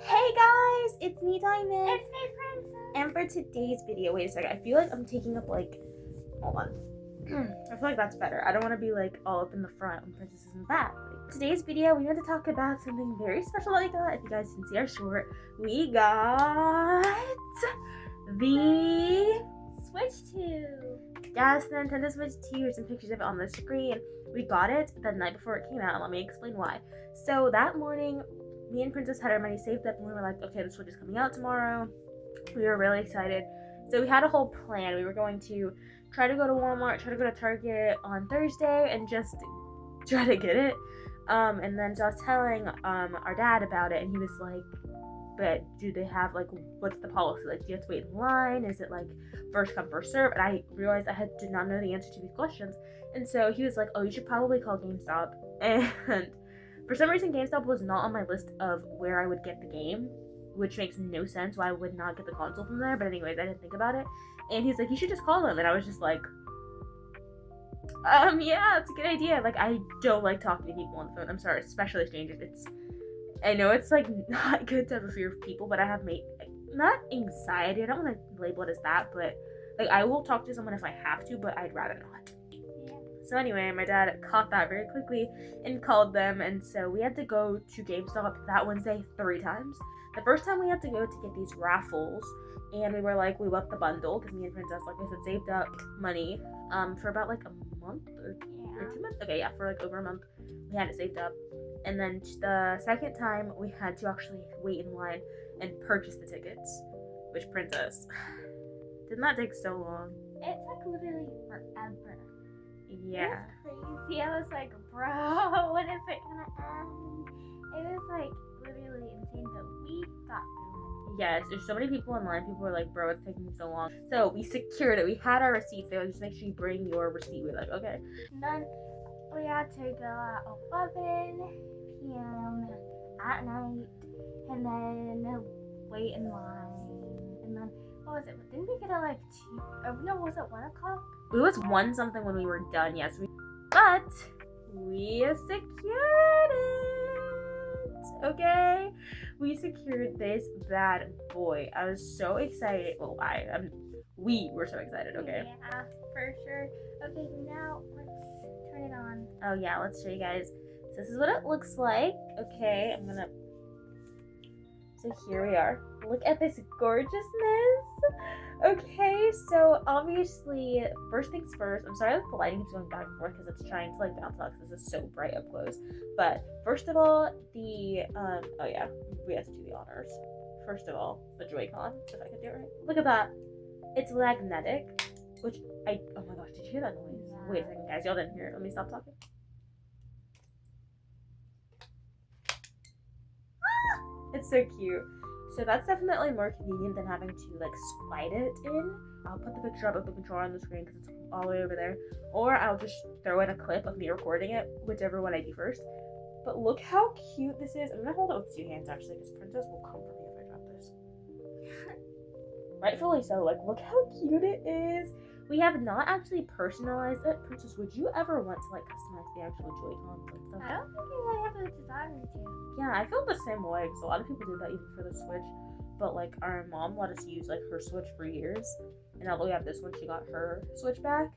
Hey guys, it's me, Diamond. It's me, Princess. And for today's video, wait a second. I feel like I'm taking up hold on. I feel like that's better. I don't want to be all up in the front when Princess is in the back. Today's video, we want to talk about something very special that we got. If you guys can see our short, we got the Switch 2. Yes, the Nintendo Switch 2. Here's some pictures of it on the screen. We got it the night before it came out. Let me explain why. So that morning, me and Princess had our money saved up and we were like, okay, the Switch is coming out tomorrow. We were really excited. So we had a whole plan. We were going to try to go to Walmart, try to go to Target on Thursday and just try to get it. And then so I was telling our dad about it and he was like, but do they have what's the policy? Do you have to wait in line? Is it first come first serve? And I realized I did not know the answer to these questions. And so he was like, oh, you should probably call GameStop. And for some reason GameStop was not on my list of where I would get the game, which makes no sense why I would not get the console from there. But anyways, I didn't think about it. And he's like, you should just call them. And I was just like, yeah, it's a good idea. I don't like talking to people on the phone. I'm sorry, especially strangers. I know it's not good to have a fear of people, but I have not anxiety. I don't want to label it as that, but I will talk to someone if I have to, but I'd rather not. Yeah. So anyway, my dad caught that very quickly and called them, and so we had to go to GameStop that Wednesday 3 times. The first time we had to go to get these raffles, and we were we bought the bundle because me and Princess, like I said, saved up money for about a month or 2 months. Okay, yeah, for over a month we had it saved up. And then the second time, we had to actually wait in line and purchase the tickets. Which, Princess, did not take so long. It took literally forever. Yeah. It was crazy. I was like, bro, when is it gonna end? It was literally insane, but we got through it. Yes, there's so many people in line. People were like, bro, it's taking so long. So we secured it. We had our receipts. They were just make sure you bring your receipt. We were like, okay. And then we had to go at 11 p.m. at night, and then wait in line, and then what was it? Didn't we get it 2? No, was it 1 o'clock? It was 1 something when we were done. Yes, but we secured it. Okay, we secured this bad boy. I was so excited. Well, we were so excited. Okay. Yeah, for sure. Okay, now let's turn it on. Oh yeah, let's show you guys. So this is what it looks like. Okay, so here we are. Look at this gorgeousness. Okay, so obviously, first things first, I'm sorry the lighting is going back and forth because it's trying to bounce out because this is so bright up close. But first of all, oh yeah, we have to do the honors. First of all, the Joy-Con, if I could do it right. Look at that. It's magnetic, which oh my gosh, did you hear that noise? Yeah. Wait a second, guys, y'all didn't hear it. Let me stop talking. It's so cute. So that's definitely more convenient than having to slide it in. I'll put the picture up of the controller on the screen because it's all the way over there. Or I'll just throw in a clip of me recording it, whichever one I do first. But look how cute this is. I'm gonna hold it with 2 hands actually because Princess will come for me if I drop this. Rightfully so. Look how cute it is. We have not actually personalized it. Princess, would you ever want to customize the actual Joy-Cons and stuff? I don't think you really have the desire to. Yeah, I feel the same way because a lot of people do that even for the Switch. But our mom let us use her Switch for years, and now that we have this one, she got her Switch back.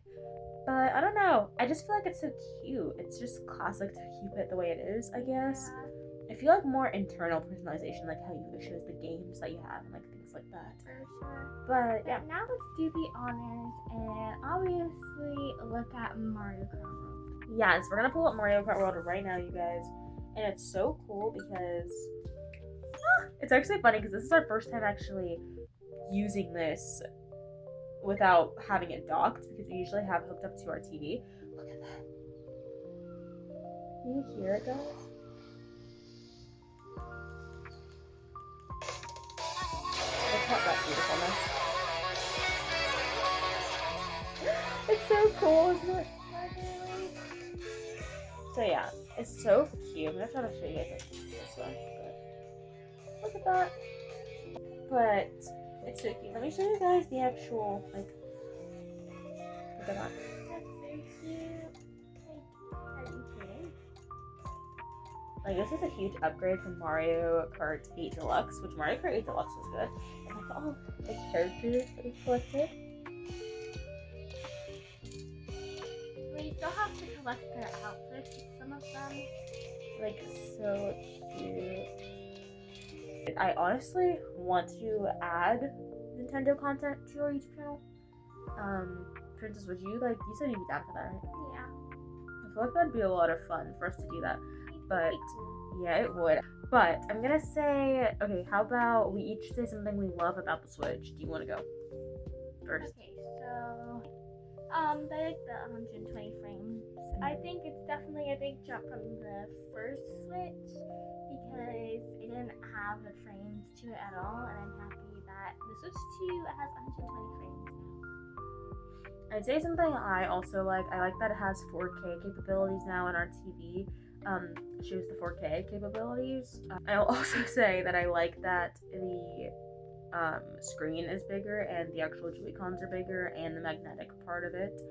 But I don't know. I just feel like it's so cute. It's just classic to keep it the way it is, I guess. Yeah. I feel more internal personalization, how it shows the games that you have and things like that. For sure. But yeah. Now let's do the honors and obviously look at Mario Kart World. Yes, we're gonna pull up Mario Kart World right now, you guys. And it's so cool because it's actually funny because this is our first time actually using this without having it docked because we usually have it hooked up to our TV. Look at that. Can you hear it, guys? Look at that beautifulness. It's so cool, isn't it? So yeah, it's so cute. I'm gonna try to show you guys this one. But look at that. But it's so cute. Let me show you guys the actual look at that. That's so cute. Are you kidding? Like, this is a huge upgrade from Mario Kart 8 Deluxe, which Mario Kart 8 Deluxe was good. And like all the characters that we collected. We still have to collect their outfits, some of them. Like, so cute. I honestly want to add Nintendo content to your YouTube channel. Princess, would you like? You said you'd be down for that, right? Yeah. I feel like that'd be a lot of fun for us to do that. But yeah, it would. But I'm gonna say, okay, how about we each say something we love about the Switch? Do you want to go first? Okay, so they like the 120 frames. I think it's definitely a big jump from the first Switch because it didn't have the frames to it at all, and I'm happy that the Switch 2 has 120 frames now. I'd say something I also like. I like that it has 4K capabilities now on our TV. It shows the 4K capabilities. I'll also say that I like that the screen is bigger and the actual Joy-Cons are bigger and the magnetic part of it.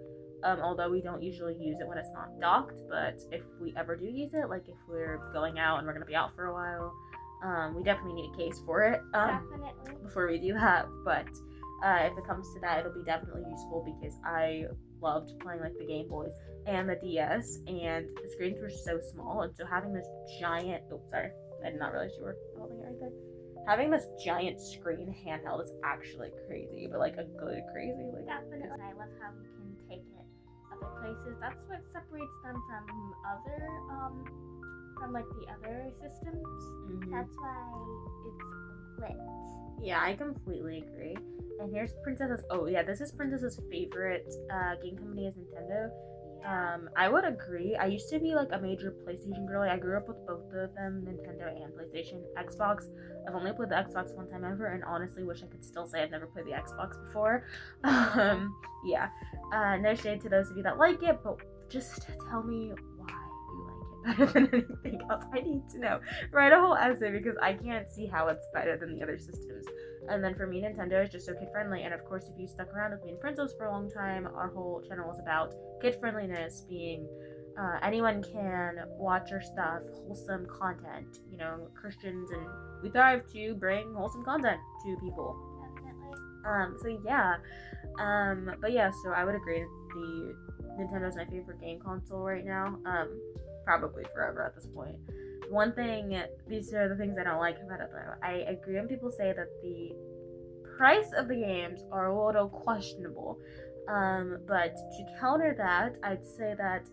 Although we don't usually use it when it's not docked, but if we ever do use it, like if we're going out and we're gonna be out for a while, we definitely need a case for it. Definitely. Before we do that, but if it comes to that, it'll be definitely useful because I loved playing like the Game Boys and the DS, and the screens were so small, and so having this giant, I did not realize you were holding it right there. Having this giant screen handheld is actually crazy, but like a good crazy. Like, definitely. I love how you can take it other places. That's what separates them from other from like the other systems. Mm-hmm. That's why it's lit. Yeah, I completely agree. And here's Princess's. Oh yeah, this is Princess's favorite game company is Nintendo. Yeah. I would agree. I used to be like a major PlayStation girly. I grew up with both of them, Nintendo and PlayStation. Xbox, I've only played the Xbox one time ever, and honestly wish I could still say I've never played the Xbox before. Yeah. No shade to those of you that like it, but just tell me why you like it better than anything else. I need to know. Write a whole essay because I can't see how it's better than the other systems. And then for me, Nintendo is just so kid friendly. And of course, if you stuck around with me and Princess for a long time, our whole channel is about kid friendliness, being anyone can watch our stuff, wholesome content. You know, Christians, and we thrive to bring wholesome content to people. Definitely. So yeah. But yeah, so I would agree that the Nintendo's my favorite game console right now. Probably forever at this point. One thing, these are the things I don't like about it though. I agree when people say that the price of the games are a little questionable. But to counter that, I'd say that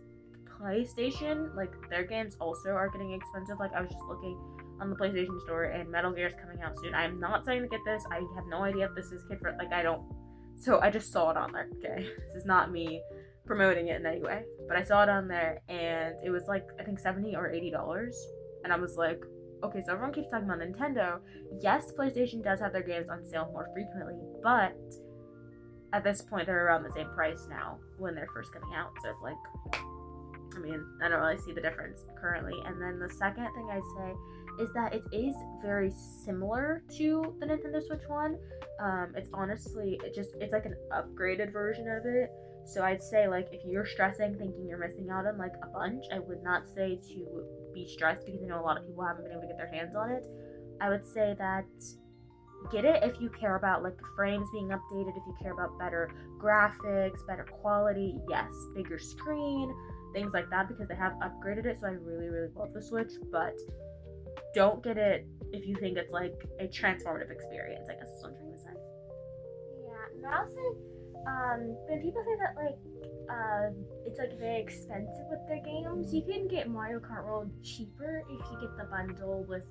PlayStation, like their games also are getting expensive. Like I was just looking on the PlayStation Store and Metal Gear's coming out soon. I'm not saying to get this. I have no idea if this is kid friendly. Like I don't. So I just saw it on there. Okay, this is not me promoting it in any way, but I saw it on there and it was like I think $70 or $80. And I was like, okay, so everyone keeps talking about Nintendo. Yes, PlayStation does have their games on sale more frequently, but at this point, they're around the same price now when they're first coming out. So it's like, I mean, I don't really see the difference currently. And then the second thing I'd say is that it is very similar to the Nintendo Switch one. It's honestly, it's like an upgraded version of it. So I'd say, like, if you're stressing, thinking you're missing out on, like, a bunch, I would not say to be stressed because I know a lot of people haven't been able to get their hands on it. I would say that get it if you care about, like, the frames being updated, if you care about better graphics, better quality, yes, bigger screen, things like that, because they have upgraded it, so I really, really love the Switch, but don't get it if you think it's, like, a transformative experience, I guess is what I'm trying to say. Yeah, and also, when people say that, like, it's, like, very expensive with their games, you can get Mario Kart World cheaper if you get the bundle with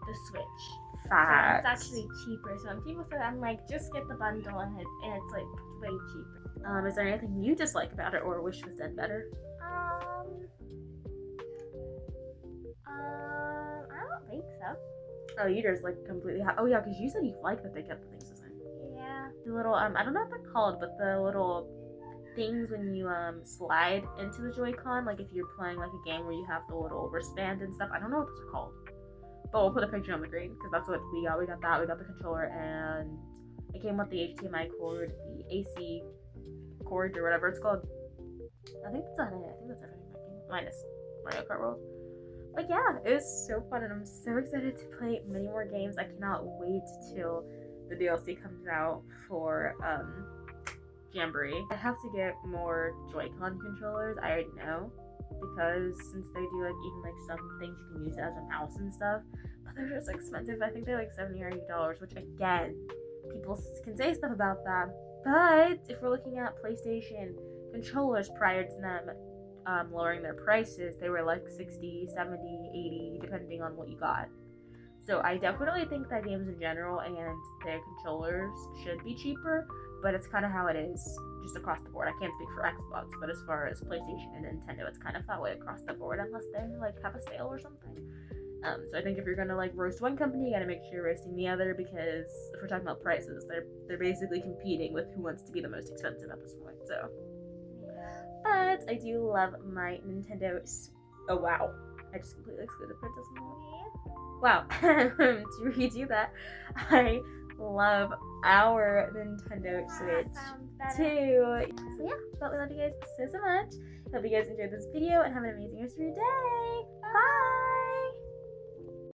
the Switch. Facts. So it's actually cheaper. So when people say that, I'm like, just get the bundle and it's, like, way cheaper. Is there anything you dislike about it or wish was done better? I don't think so. Oh, you just, like, completely oh, yeah, because you said you like that they kept the things the same. Yeah. The little, I don't know what they're called, but the little things when you slide into the Joy-Con, like if you're playing like a game where you have the little wristband and stuff. I don't know what those are called, but we'll put a picture on the screen because that's what we got. We got that. We got the controller, and it came with the HDMI cord, the AC cord, or whatever it's called. I think that's on it. I think that's everything that came minus Mario Kart World. But yeah, it was so fun, and I'm so excited to play many more games. I cannot wait till the DLC comes out for Jamboree. I have to get more Joy-Con controllers. I already know, because since they do like even like some things you can use it as a mouse and stuff, but they're just expensive. I think they're like $70 or $80, which again, people can say stuff about that. But if we're looking at PlayStation controllers prior to them lowering their prices, they were like 60, 70, 80, depending on what you got. So I definitely think that games in general and their controllers should be cheaper, but it's kind of how it is just across the board. I can't speak for Xbox, but as far as PlayStation and Nintendo, it's kind of that way across the board unless they like have a sale or something. So I think if you're gonna like roast one company, you gotta make sure you're roasting the other, because if we're talking about prices, they're basically competing with who wants to be the most expensive at this point. So, but I do love my Nintendo. Oh wow, I just completely excluded Princess Mode. Wow, to redo that, I love our Nintendo Switch too. So yeah, but we love you guys so much. Hope you guys enjoyed this video and have an amazing rest of your day. Bye!